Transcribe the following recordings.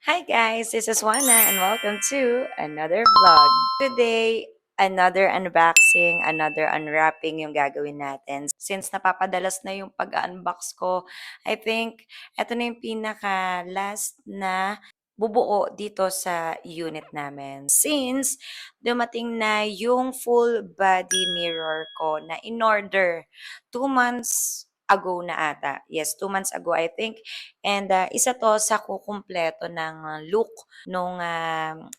Hi guys, this is Juana and welcome to another vlog. Today, another unboxing, another unwrapping yung gagawin natin. Since napapadalas na yung pag-unbox ko, I think ito na yung pinaka last na bubuo dito sa unit namin. Since dumating na yung full body mirror ko na in-order 2 months ago na ata. Yes, 2 months ago I think. And isa to sa kukumpleto ng look nung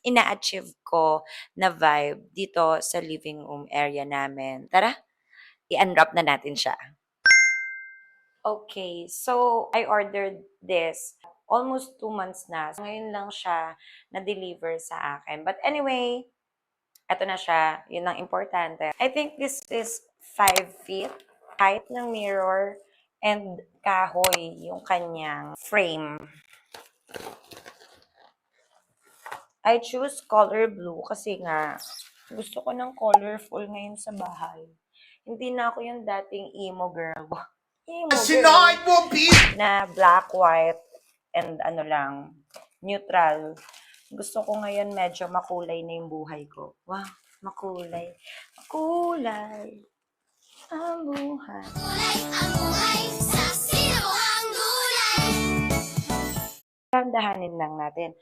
ina-achieve ko na vibe dito sa living room area namin. Tara, i-unwrap na natin siya. Okay, so I ordered this almost 2 months na. So, ngayon lang siya na-deliver sa akin. But anyway, eto na siya. Yun ang importante. I think this is 5 feet height ng mirror and kahoy yung kanyang frame. I choose color blue kasi nga gusto ko ng colorful ngayon sa bahay. Hindi na ako yung dating emo girl. Emo Sinabi girl mo, bitch! na black, white, and ano lang, neutral. Gusto ko ngayon medyo makulay na yung buhay ko. Wow, makulay. Makulay ang buhay. Kulay ang buhay sa sinuhang gulay. Dahan-dahanin lang natin.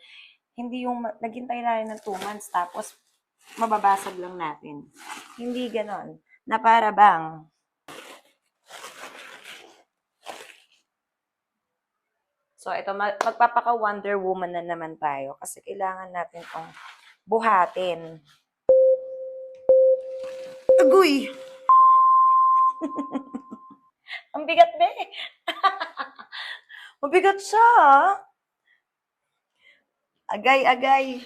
Hindi yung naghintay tayo ng 2 months tapos mababasag lang natin. Hindi ganon. Na para bang so ito magpapaka Wonder Woman na naman tayo kasi kailangan natin tong buhatin. Agoy! Ang bigat be. Mabigat siya. Agay.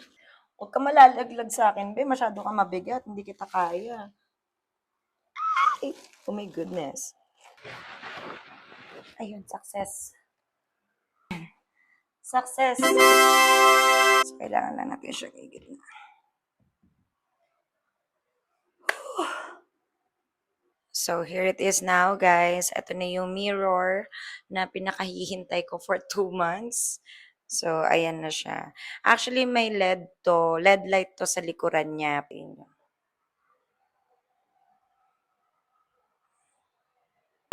Huwag ka malalaglag sa akin, be. Masyado ka mabigat. Hindi kita kaya. Ay, oh my goodness. Ayun, success. Success. So, kailangan lang natin siya gigit na. So, here it is now, guys. Ito na yung mirror na pinakahihintay ko for 2 months. So, ayan na siya. Actually, may LED to. LED light to sa likuran niya.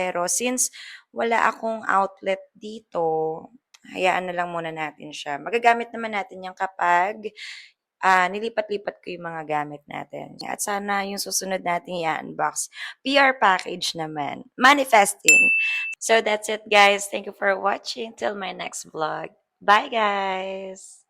Pero since wala akong outlet dito, hayaan na lang muna natin siya. Magagamit naman natin yan kapag nilipat-lipat ko yung mga gamit natin. At sana yung susunod natin i-unbox. PR package naman. Manifesting. So that's it guys. Thank you for watching. Till my next vlog. Bye guys!